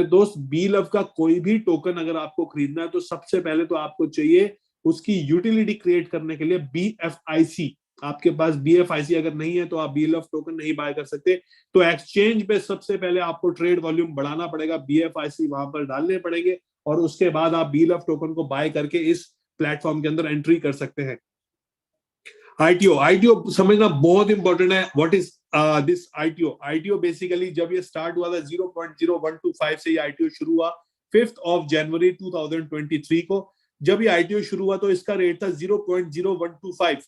दोस्त B love का कोई भी टोकन अगर आपको खरीदना है तो सबसे पहले तो आपको चाहिए उसकी यूटिलिटी क्रिएट करने के लिए BFIC। आपके पास BFIC अगर नहीं है तो आप बी लव टोकन नहीं बाय कर सकते। तो एक्सचेंज पे सबसे पहले आपको ट्रेड वॉल्यूम बढ़ाना पड़ेगा, BFIC वहां पर डालने पड़ेंगे और उसके बाद आप बी लव टोकन को बाय करके इस प्लेटफॉर्म के अंदर एंट्री कर सकते हैं। आईटीओ समझना बहुत इंपॉर्टेंट है। What is this ITO basically जब ये स्टार्ट हुआ था 0.0125 से ये आईटीओ शुरू हुआ 5 जनवरी 2023 को। जब ये आईटीओ शुरू हुआ तो इसका रेट था 0.0125।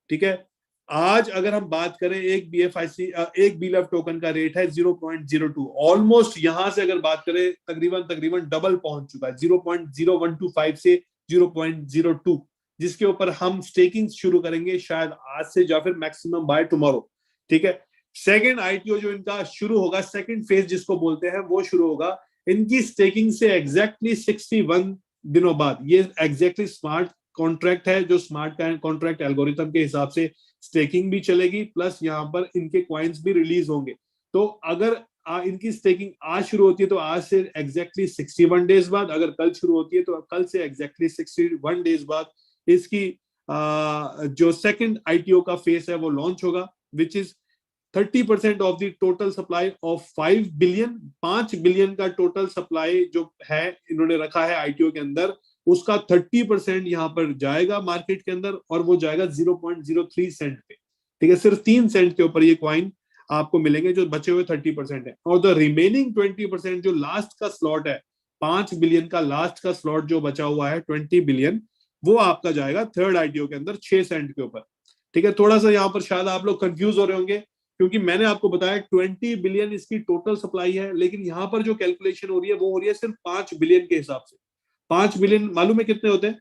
ठीक है, आज अगर हम बात करें एक BFIC एक बी लव टोकन का रेट है 0.02। ऑलमोस्ट यहां से अगर बात करें तकरीबन डबल पहुंच चुका है 0.0125 से 0.02, जिसके ऊपर हम स्टेकिंग शुरू करेंगे शायद आज से या फिर मैक्सिमम बाय टुमारो। ठीक है, सेकंड आईटीओ जो इनका शुरू होगा, सेकंड फेज जिसको बोलते हैं, वो शुरू होगा इनकी स्टेकिंग से एग्जैक्टली 61 दिनों बाद। ये एग्जैक्टली स्मार्ट कॉन्ट्रैक्ट है जो स्मार्ट कॉन्ट्रैक्ट एल्गोरिथम के हिसाब से स्टेकिंग भी चलेगी, प्लस यहाँ पर इनके कॉइन्स भी रिलीज होंगे। तो अगर इनकी स्टेकिंग आज शुरू होती है तो आज से एग्जैक्टली 61 डेज बाद, अगर कल शुरू होती है तो कल से एग्जैक्टली 61 डेज बाद इसकी जो सेकंड आईटीओ का फेस है वो लॉन्च होगा, which is 30% of the total supply of 5 billion. 5 billion का टोटल सप्लाई जो है इन्होंने रखा है आईटीओ के अंदर, उसका 30% यहां पर जाएगा मार्केट के अंदर और वो जाएगा 0.03 सेंट पे। ठीक है, सिर्फ 3 सेंट के ऊपर ये क्वाइन आपको मिलेंगे, जो बचे हुए 30% है। और द रिमेनिंग 20% जो लास्ट का स्लॉट है, 5 बिलियन का लास्ट का स्लॉट जो बचा हुआ है 20 बिलियन, वो आपका जाएगा थर्ड आईटीओ के अंदर 6 सेंट के ऊपर। ठीक है, थोड़ा सा यहाँ पर शायद आप लोग कंफ्यूज हो रहे होंगे क्योंकि मैंने आपको बताया 20 बिलियन इसकी टोटल सप्लाई है, लेकिन यहाँ पर जो कैलकुलेशन हो रही है वो हो रही है सिर्फ 5 बिलियन के हिसाब से। 5 बिलियन मालूम है कितने होते हैं?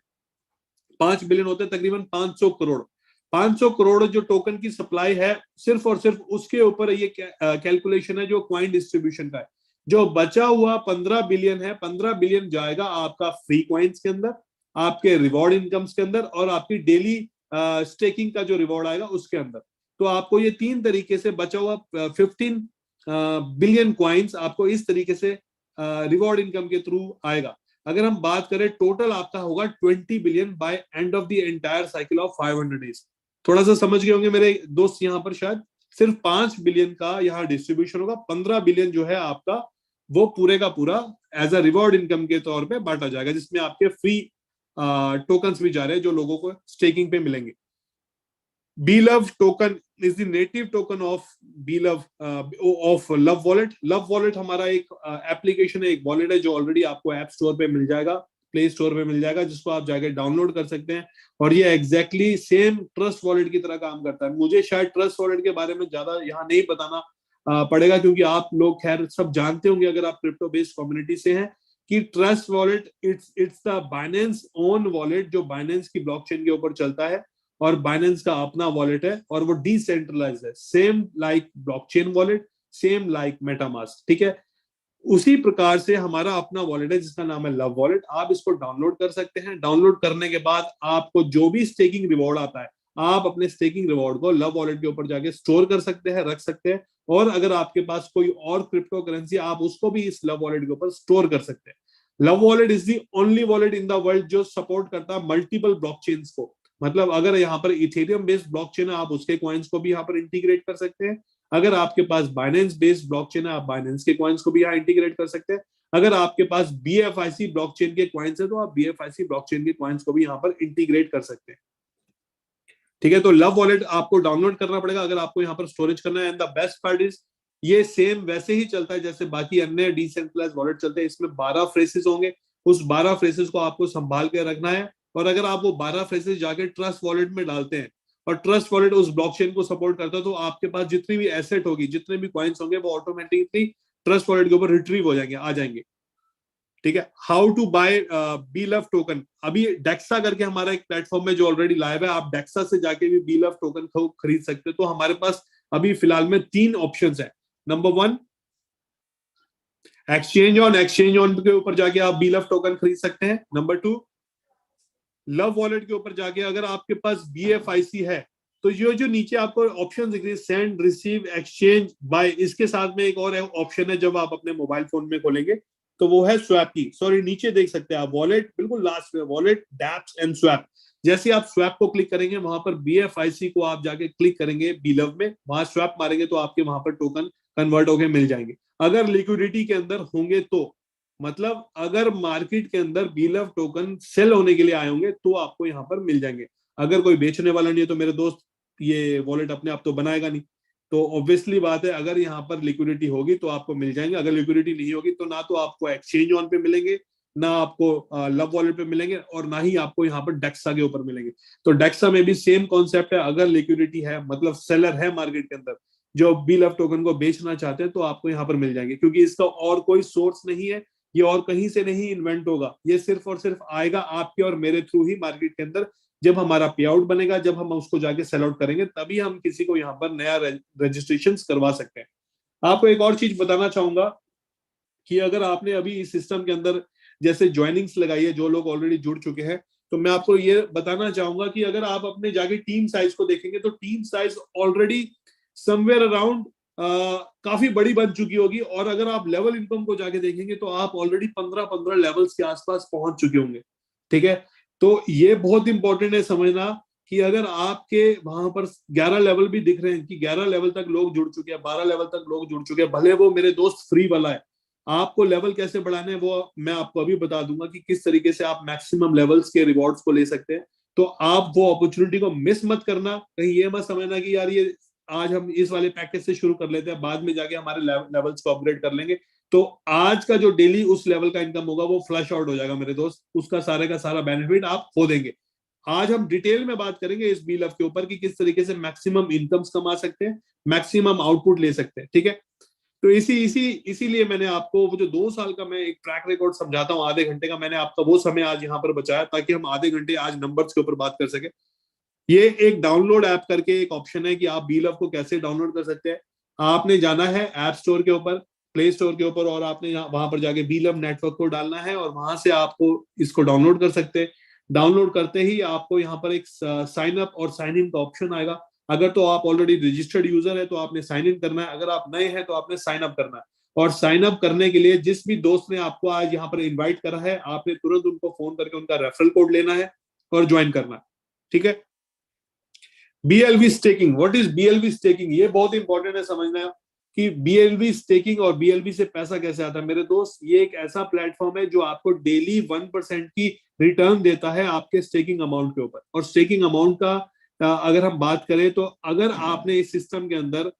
5 बिलियन होते हैं तकरीबन 500 करोड़। 500 करोड़ जो टोकन की सप्लाई है, सिर्फ और सिर्फ उसके ऊपर ये कैलकुलेशन है जो क्वाइन डिस्ट्रीब्यूशन का है। जो बचा हुआ 15 बिलियन है, 15 बिलियन जाएगा आपका फ्री क्वाइंस के अंदर, आपके रिवॉर्ड इनकम्स के अंदर और आपकी डेली स्टेकिंग का जो रिवॉर्ड आएगा उसके अंदर। तो आपको ये 3 तरीके से बचा हुआ 15 बिलियन क्वाइंस आपको इस तरीके से रिवॉर्ड इनकम के थ्रू आएगा। अगर हम बात करें टोटल आपका होगा 20 billion bye end of the entire cycle of 500 days. थोड़ा सा समझ गए होंगे मेरे दोस्त यहाँ पर, शायद सिर्फ 5 बिलियन का यहाँ डिस्ट्रीब्यूशन होगा, 15 बिलियन जो है आपका वो पूरे का पूरा एज अ रिवॉर्ड इनकम के तौर पे बांटा जाएगा, जिसमें आपके फ्री टोकन्स भी जा रहे हैं जो लोगों को स्टेकिंग पे मिलेंगे। BLove token is the native token of BLove of love wallet. Love wallet हमारा एक एप्लीकेशन है, एक वॉलेट है जो ऑलरेडी आपको ऐप स्टोर पे मिल जाएगा, प्ले स्टोर पे मिल जाएगा, जिसको आप जाके डाउनलोड कर सकते हैं। और ये एग्जैक्टली सेम ट्रस्ट वॉलेट की तरह काम करता है। मुझे शायद ट्रस्ट वॉलेट के बारे में ज्यादा यहाँ नहीं बताना पड़ेगा क्योंकि आप लोग खैर सब जानते होंगे अगर आप क्रिप्टो बेस्ड कम्युनिटी से हैं कि trust wallet it's the Binance own wallet जो बाइनेंस की ब्लॉकचेन के ऊपर चलता है और बाइनेंस का अपना वॉलेट है और वो डिसेंट्रलाइज्ड है, same like blockchain wallet, same like MetaMask. ठीक है, उसी प्रकार से हमारा अपना वॉलेट है जिसका नाम है लव वॉलेट। आप इसको डाउनलोड कर सकते हैं। डाउनलोड करने के बाद आपको जो भी स्टेकिंग रिवॉर्ड आता है, आप अपने स्टेकिंग रिवॉर्ड को लव वॉलेट के ऊपर जाके स्टोर कर सकते हैं, रख सकते हैं। और अगर आपके पास कोई और क्रिप्टो करेंसी, आप उसको भी इस लव वॉलेट के ऊपर स्टोर कर सकते हैं। Love wallet is the only wallet in the world जो सपोर्ट करता है मल्टीपल ब्लॉकचेन्स को। मतलब अगर यहाँ पर इथेरियम बेस्ड ब्लॉकचेन है, आप उसके कॉइन्स को भी यहाँ पर इंटीग्रेट कर सकते हैं। अगर आपके पास बाइनेंस बेस्ड ब्लॉकचेन है, आप बाइनेंस के कॉइन्स को भी यहाँ इंटीग्रेट कर सकते हैं। अगर आपके पास BFIC ब्लॉकचेन के कॉइन्स है तो आप BFIC ब्लॉकचेन के कॉइन्स को भी यहाँ पर इंटीग्रेट कर सकते हैं। ठीक है, तो लव वॉलेट आपको डाउनलोड करना पड़ेगा अगर आपको यहाँ पर स्टोरेज करना है। And the best part is ये सेम वैसे ही चलता है जैसे बाकी अन्य डिसेंट्रलाइज्ड वॉलेट चलते हैं। इसमें 12 फ्रेसेस होंगे, उस 12 फ्रेसेस को आपको संभाल के रखना है। और अगर आप वो 12 फ्रेसेस जाके ट्रस्ट वॉलेट में डालते हैं और ट्रस्ट वॉलेट उस ब्लॉकचेन को सपोर्ट करता है, तो आपके पास जितनी भी एसेट होगी, जितने भी कॉइन्स होंगे, वो ऑटोमेटिकली ट्रस्ट वॉलेट के ऊपर रिट्रीव हो जाएंगे, आ जाएंगे। ठीक है, how to buy BLove token. अभी डेक्सा करके हमारा एक प्लेटफॉर्म है जो ऑलरेडी लाइव है, आप डेक्सा से जाके भी BLove टोकन खरीद सकते हैं। तो हमारे पास अभी फिलहाल में 3 ऑप्शंस है। नंबर 1, एक्सचेंज ऑन के ऊपर जाके आप BLove टोकन खरीद सकते हैं। नंबर 2, लव वॉलेट के ऊपर जाके अगर आपके पास BFIC है तो ये जो नीचे आपको ऑप्शन दिख रही है, सेंड, रिसीव, एक्सचेंज, बाय, इसके साथ में एक और ऑप्शन है जब आप अपने मोबाइल फोन में खोलेंगे तो वो है स्वैप की। सॉरी, नीचे देख सकते हैं आप वॉलेट, बिल्कुल लास्ट में वॉलेट, डैप्स एंड स्वैप। जैसे आप स्वैप को क्लिक करेंगे, वहां पर BFIC को आप जाके क्लिक करेंगे बीलव में, वहां स्वैप मारेंगे तो आपके वहां पर टोकन कन्वर्ट होके मिल जाएंगे। अगर लिक्विडिटी के अंदर होंगे तो, मतलब अगर मार्केट के अंदर बीलव टोकन सेल होने के लिए आए होंगे तो आपको यहाँ पर मिल जाएंगे। अगर कोई बेचने वाला नहीं है तो मेरे दोस्त ये वॉलेट अपने आप तो बनाएगा नहीं। तो ऑब्वियसली बात है, अगर यहाँ पर लिक्विडिटी होगी तो आपको मिल जाएंगे, अगर लिक्विडिटी नहीं होगी तो ना तो आपको एक्सचेंज ऑन पे मिलेंगे, ना आपको लव वॉलेट पे मिलेंगे, और ना ही आपको यहाँ पर डेक्सा के ऊपर मिलेंगे। तो डेक्सा में भी सेम कॉन्सेप्ट है, अगर लिक्विडिटी है, मतलब सेलर है मार्केट के अंदर जो बीलव टोकन को बेचना चाहते हैं, तो आपको यहाँ पर मिल जाएंगे, क्योंकि इसका और कोई सोर्स नहीं है, ये और कहीं से नहीं इन्वेंट होगा, ये सिर्फ और सिर्फ आएगा आपके और मेरे थ्रू ही मार्केट के अंदर। जब हमारा पे आउट बनेगा, जब हम उसको जाके सेल आउट करेंगे, तभी हम किसी को यहाँ पर नया रजिस्ट्रेशन करवा सकते हैं। आपको एक और चीज बताना चाहूंगा कि अगर आपने अभी इस सिस्टम के अंदर जैसे ज्वाइनिंग्स लगाई है, जो लोग ऑलरेडी जुड़ चुके हैं, तो मैं आपको ये बताना चाहूंगा कि अगर आप अपने जाके टीम साइज को देखेंगे तो team size already somewhere around काफी बड़ी बन चुकी होगी, और अगर आप लेवल इनकम को जाके देखेंगे तो आप ऑलरेडी 15-15 लेवल्स के आसपास पहुंच चुके होंगे। ठीक है, तो ये बहुत इंपॉर्टेंट है समझना कि अगर आपके वहां पर 11 लेवल भी दिख रहे हैं कि 11 लेवल तक लोग जुड़ चुके हैं, 12 लेवल तक लोग जुड़ चुके हैं, भले वो मेरे दोस्त फ्री वाला है, आपको लेवल कैसे बढ़ाने हैं वो मैं आपको अभी बता दूंगा कि किस तरीके से आप मैक्सिमम लेवल्स के रिवॉर्ड्स को ले सकते हैं। तो आप वो अपॉर्चुनिटी को मिस मत करना, कहीं ये मत समझना कि यार ये आज हम इस वाले पैकेज से शुरू कर लेते हैं, बाद में जाके हमारे लेवल्स को अपग्रेड कर लेंगे। तो आज का जो डेली उस लेवल का इनकम होगा वो फ्लश आउट हो जाएगा मेरे दोस्त, उसका सारे का सारा बेनिफिट आप खो देंगे। आज हम डिटेल में बात करेंगे इस बीलफ के ऊपर कि किस तरीके से मैक्सिमम इनकम्स कमा सकते हैं, मैक्सिमम आउटपुट ले सकते हैं। ठीक है, तो इसीलिए मैंने आपको वो जो 2 साल का मैं एक ट्रैक रिकॉर्ड समझाता हूँ आधे घंटे का, मैंने आपका वो समय आज यहाँ पर बचाया ताकि हम आधे घंटे आज नंबर्स के ऊपर बात कर सके। ये एक डाउनलोड ऐप करके एक ऑप्शन है कि आप बीलव को कैसे डाउनलोड कर सकते हैं। आपने जाना है ऐप स्टोर के ऊपर, प्ले स्टोर के ऊपर, और आपने वहां पर जाके बीलव नेटवर्क को डालना है और वहां से आपको इसको डाउनलोड कर सकते हैं। डाउनलोड करते ही आपको यहाँ पर एक साइन अप और साइन इन का ऑप्शन आएगा। अगर तो आप ऑलरेडी रजिस्टर्ड यूजर है तो आपने साइन इन करना है, अगर आप नए हैं तो आपने साइन अप करना है। और साइन अप करने के लिए जिस भी दोस्त ने आपको आज यहाँ पर इन्वाइट करा है, आपने तुरंत उनको फोन करके उनका रेफरल कोड लेना है और ज्वाइन करना है। ठीक है, BLV staking, what is BLV staking, ये बहुत इंपॉर्टेंट है समझना कि BLV स्टेकिंग और BLV से पैसा कैसे आता है। मेरे दोस्त, ये एक ऐसा प्लेटफॉर्म है जो आपको डेली 1% की रिटर्न देता है आपके स्टेकिंग अमाउंट के ऊपर। और स्टेकिंग अमाउंट का अगर हम बात करें तो अगर आपने इस सिस्टम के अंदर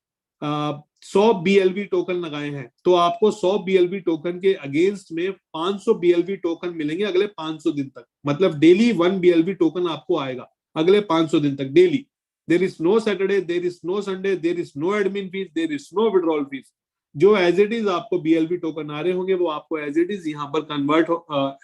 100 BLV टोकन लगाए हैं तो आपको 100 BLV टोकन के अगेंस्ट में 500 BLV टोकन मिलेंगे अगले 500 दिन तक। मतलब डेली 1 BLV टोकन आपको आएगा अगले 500 दिन तक डेली। There is no Saturday, there is no Sunday, there is no admin fees, there is no withdrawal fees. जो एज इट इज आपको BLV टोकन आ रहे होंगे वो आपको एज इट इज यहाँ पर कन्वर्ट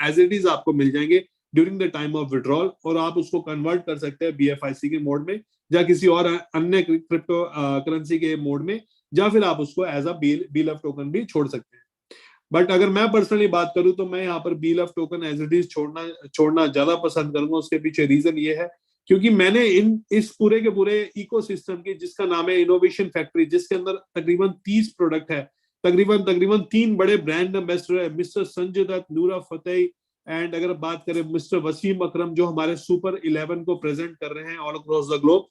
एज इट इज आपको मिल जाएंगे during the time of withdrawal, और आप उसको कन्वर्ट कर सकते हैं BFIC के मोड में या किसी और अन्य क्रिप्टो करेंसी के मोड में, या फिर आप उसको एज अ BLF टोकन भी छोड़ सकते हैं। बट अगर मैं पर्सनली बात करूं तो मैं यहाँ पर BLF token as it is छोड़ना ज्यादा पसंद करूंगा। उसके पीछे रीजन ये है क्योंकि मैंने इस पूरे के पूरे इकोसिस्टम की, जिसका नाम है इनोवेशन फैक्ट्री, जिसके अंदर तकरीबन 30 प्रोडक्ट है, तकरीबन 3 बड़े ब्रांड एम्बेसडर है, मिस्टर संजय दत्त, नूरा फतेही, एंड अगर बात करें मिस्टर वसीम अकरम जो हमारे सुपर 11 को प्रेजेंट कर रहे हैं ऑल अक्रॉस द ग्लोब।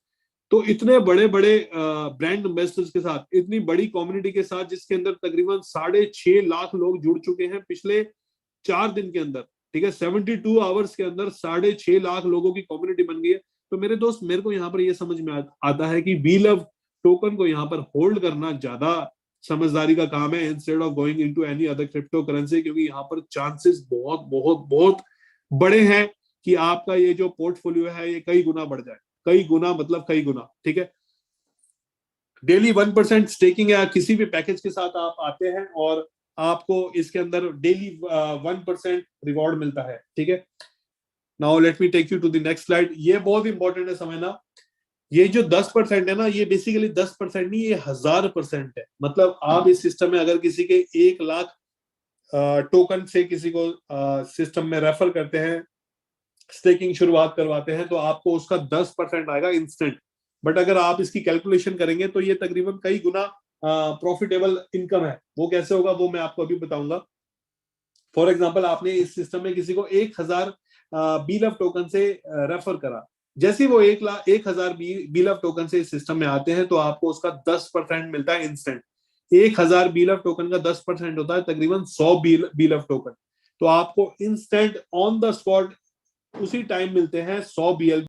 तो इतने बड़े बड़े ब्रांड एम्बेसडर्स के साथ, इतनी बड़ी कम्युनिटी के साथ, जिसके अंदर तकरीबन 6.5 लाख लोग जुड़ चुके हैं पिछले 4 दिन के अंदर। ठीक है, 72 आवर्स के अंदर 6.5 लाख लोगों की कम्युनिटी बन गई है। तो मेरे दोस्त, मेरे को यहाँ पर ये समझ में आता है कि BLF टोकन को यहाँ पर होल्ड करना ज्यादा समझदारी का काम है instead of going into any other crypto currency, क्योंकि यहाँ पर चांसेस बहुत बहुत बहुत बड़े हैं कि आपका ये जो पोर्टफोलियो है ये कई गुना बढ़ जाए, कई गुना मतलब कई गुना। ठीक है, डेली 1% स्टेकिंग है, किसी भी पैकेज के साथ आप आते हैं और आपको इसके अंदर डेली 1% रिवॉर्ड मिलता है। ठीक है, now let me take you to the next slide. ये बहुत इंपॉर्टेंट है समझना, ये जो 10% है ना, ये बेसिकली 10% नहीं, ये 1000% है। मतलब आप इस सिस्टम में अगर किसी के 1 लाख टोकन से किसी को सिस्टम में रेफर करते हैं, स्टेकिंग शुरुआत करवाते हैं, तो आपको उसका 10% आएगा इंस्टेंट। बट अगर आप इसकी कैलकुलेशन करेंगे तो ये तकरीबन कई गुना प्रॉफिटेबल इनकम है। वो कैसे होगा वो मैं आपको अभी बताऊंगा। फॉर एग्जाम्पल आपने इस सिस्टम में किसी को 1000 बीलफ टोकन से रेफर करा, जैसे वो 1000 बीलफ टोकन से इस सिस्टम में आते हैं तो आपको उसका 10% मिलता है इंस्टेंट। 1000 बीलफ टोकन का 10% होता है तकरीबन 100 बीलफ टोकन। तो आपको इंस्टेंट ऑन द स्पॉट उसी टाइम मिलते हैं 100 BL